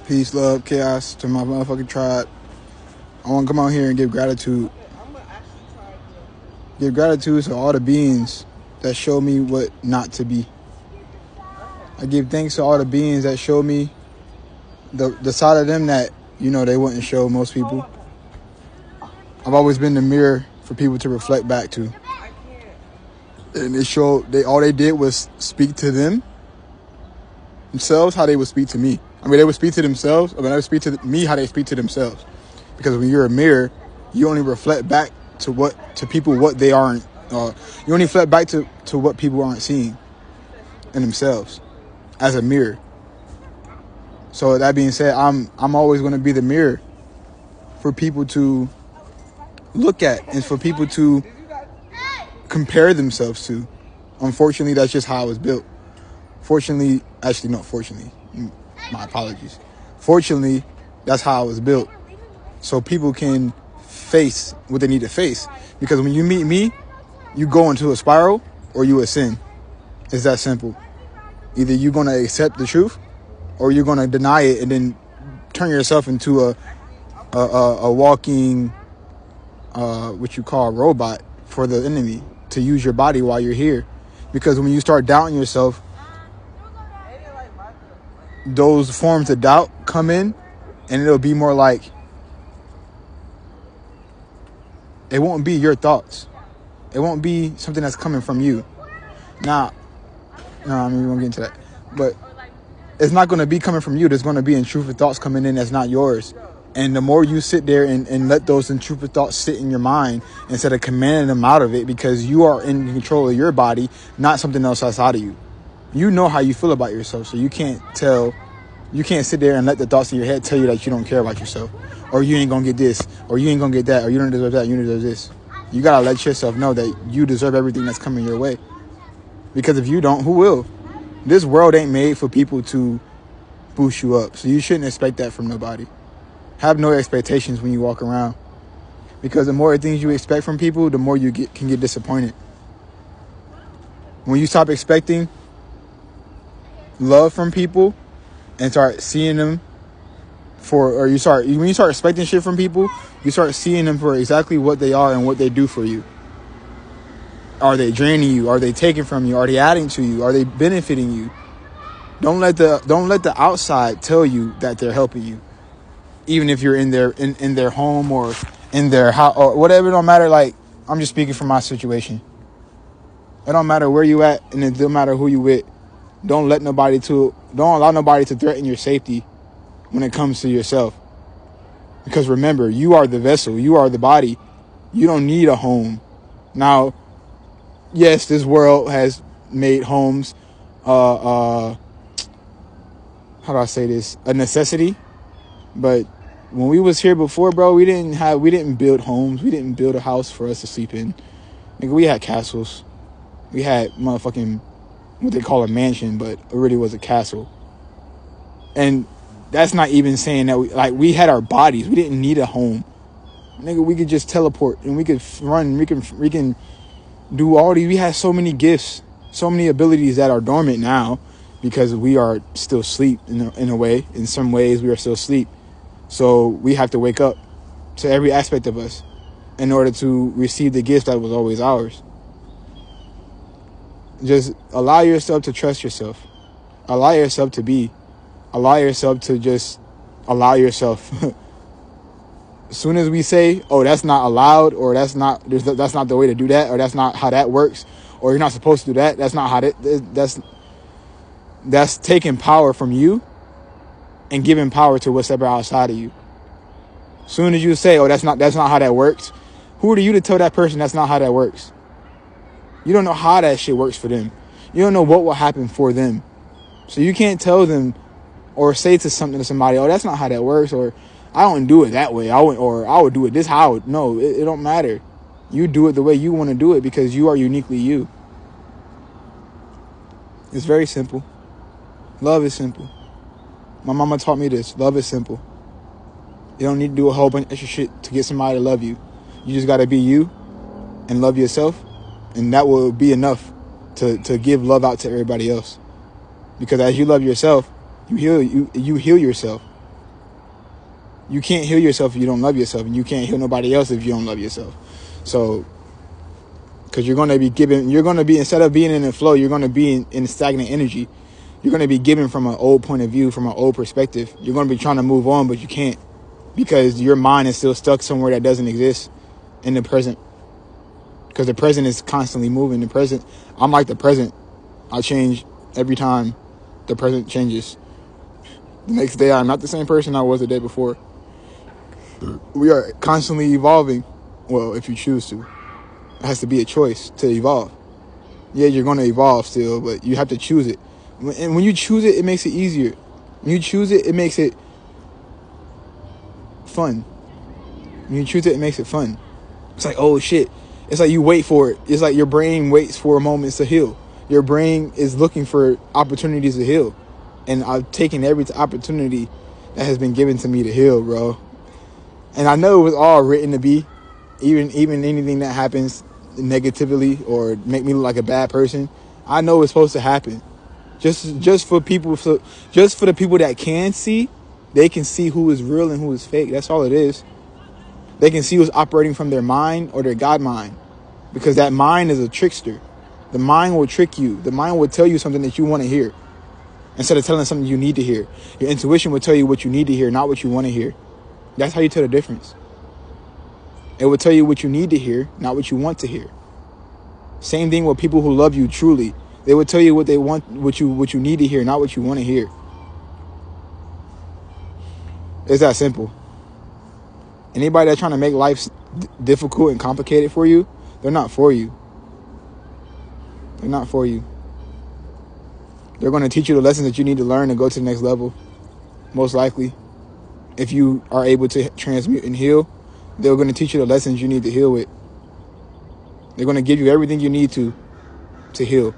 Peace, love, chaos to my motherfucking tribe. I want to come out here and give gratitude. Give gratitude to all the beings that show me what not to be. I give thanks to all the beings that show me the side of them that, they wouldn't show most people. I've always been the mirror for people to reflect back to. And all they did was speak to themselves how they would speak to me. I mean, they would speak to themselves, they would speak to me how they speak to themselves. Because when you're a mirror, you only reflect back to people what they aren't. You only reflect back to what people aren't seeing in themselves as a mirror. So that being said, I'm always going to be the mirror for people to look at and for people to compare themselves to. Unfortunately, that's just how I was built. Fortunately, my apologies. Fortunately, that's how I was built. So people can face what they need to face. Because when you meet me, you go into a spiral or you ascend. It's that simple. Either you're going to accept the truth or you're going to deny it and then turn yourself into a walking, what you call a robot for the enemy to use your body while you're here. Because when you start doubting yourself, those forms of doubt come in and it'll be more like, it won't be your thoughts. It won't be something that's coming from you. Now, no, we won't get into that. But it's not going to be coming from you. There's going to be intrusive thoughts coming in that's not yours. And the more you sit there and let those intrusive thoughts sit in your mind instead of commanding them out of it, because you are in control of your body, not something else outside of you. You know how you feel about yourself, so you can't sit there and let the thoughts in your head tell you that you don't care about yourself, or you ain't gonna get this, or you ain't gonna get that, or you don't deserve that, you deserve this. You gotta let yourself know that you deserve everything that's coming your way. Because if you don't, who will? This world ain't made for people to boost you up, so you shouldn't expect that from nobody. Have no expectations when you walk around, because the more things you expect from people, the more you can get disappointed. When you stop expecting love from people and start seeing them when you start expecting shit from people, you start seeing them for exactly what they are and what they do for you. Are they draining you? Are they taking from you? Are they adding to you? Are they benefiting you? Don't let the outside tell you that they're helping you. Even if you're in their home or in their house or whatever, it don't matter. Like, I'm just speaking from my situation. It don't matter where you at, and it don't matter who you with. Don't allow nobody to threaten your safety when it comes to yourself. Because remember, you are the vessel, you are the body. You don't need a home. Now, yes, this world has made homes how do I say this? A necessity. But when we was here before, bro, we didn't build homes. We didn't build a house for us to sleep in. Nigga, we had castles. We had motherfucking what they call a mansion, but it really was a castle. And that's not even saying that we had our bodies. We didn't need a home. Nigga, we could just teleport and we could run. We can do all these. We had so many gifts, so many abilities that are dormant now because we are still asleep in a way. In some ways, we are still asleep. So we have to wake up to every aspect of us in order to receive the gift that was always ours. Just allow yourself to trust yourself. Allow yourself to be. Allow yourself to just allow yourself. As soon as we say, oh, that's not allowed, or that's not the way to do that, or that's not how that works, or you're not supposed to do that, that's not how that's taking power from you and giving power to whatever outside of you. As soon as you say, oh, that's not how that works, who are you to tell that person that's not how that works? You don't know how that shit works for them. You don't know what will happen for them. So you can't tell them or say to somebody, oh, that's not how that works, or I don't do it that way. I would do it this how. No, it don't matter. You do it the way you want to do it because you are uniquely you. It's very simple. Love is simple. My mama taught me this. Love is simple. You don't need to do a whole bunch of extra shit to get somebody to love you. You just got to be you and love yourself, and that will be enough to give love out to everybody else. Because as you love yourself, you heal yourself. You can't heal yourself if you don't love yourself, and you can't heal nobody else if you don't love yourself. So, because you're going to be, instead of being in the flow, you're going to be in stagnant energy. You're going to be giving from an old point of view, from an old perspective. You're going to be trying to move on, but you can't, because your mind is still stuck somewhere that doesn't exist in the present. Because the present is constantly moving. The present, I'm like the present. I change every time the present changes. The next day, I'm not the same person I was the day before. We are constantly evolving. Well, if you choose to. It has to be a choice to evolve. Yeah, you're going to evolve still, but you have to choose it. And when you choose it, it makes it easier. When you choose it, it makes it fun. When you choose it, it makes it fun. It's like, oh shit. It's like you wait for it. It's like your brain waits for moments to heal. Your brain is looking for opportunities to heal. And I've taken every opportunity that has been given to me to heal, bro. And I know it was all written to be. Even anything that happens negatively or make me look like a bad person, I know it's supposed to happen. Just for people, just for the people that can see, they can see who is real and who is fake. That's all it is. They can see who's operating from their mind or their God mind, because that mind is a trickster. The mind will trick you. The mind will tell you something that you want to hear instead of telling something you need to hear. Your intuition will tell you what you need to hear, not what you want to hear. That's how you tell the difference. It will tell you what you need to hear, not what you want to hear. Same thing with people who love you truly. They will tell you what they want, what you need to hear, not what you want to hear. It's that simple. Anybody that's trying to make life difficult and complicated for you, they're not for you. They're not for you. They're going to teach you the lessons that you need to learn to go to the next level. Most likely. If you are able to transmute and heal, they're going to teach you the lessons you need to heal with. They're going to give you everything you need to heal.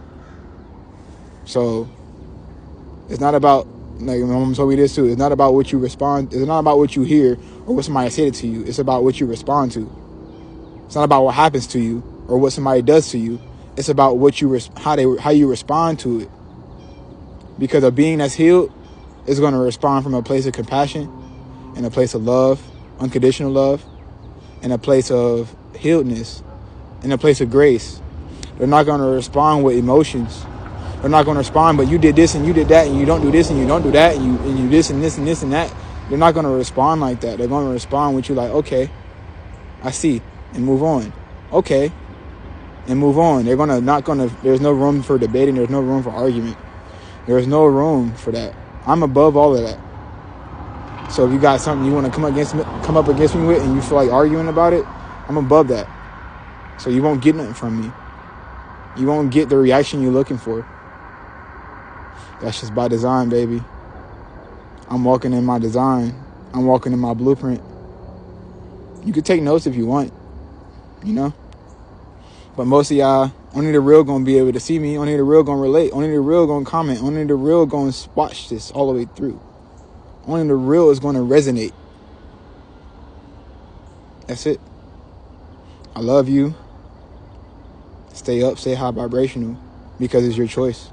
So, it's not about, like my mom told me this too, it's not about what you respond, it's not about what you hear or what somebody said to you, it's about what you respond to. It's not about what happens to you or what somebody does to you. It's about what you how you respond to it. Because a being that's healed is going to respond from a place of compassion and a place of love, unconditional love, and a place of healedness, and a place of grace. They're not going to respond with emotions. They're not going to respond, but you did this and you did that, and you don't do this and you don't do that, and you this and this and this and that. They're not going to respond like that. They're going to respond with you like, okay, I see, and move on. Okay, and move on. There's no room for debating. There's no room for argument. There's no room for that. I'm above all of that. So if you got something you want to come up against me with and you feel like arguing about it, I'm above that. So you won't get nothing from me. You won't get the reaction you're looking for. That's just by design, baby. I'm walking in my design. I'm walking in my blueprint. You could take notes if you want, you know? But most of y'all, only the real gonna be able to see me. Only the real gonna relate. Only the real gonna comment. Only the real gonna watch this all the way through. Only the real is gonna resonate. That's it. I love you. Stay up, stay high vibrational, because it's your choice.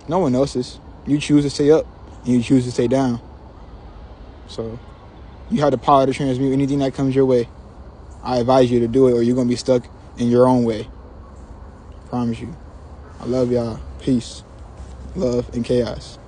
No one else's. You choose to stay up and you choose to stay down. So you have the power to transmute anything that comes your way. I advise you to do it, or you're going to be stuck in your own way. Promise you. I love y'all. Peace, love, and chaos.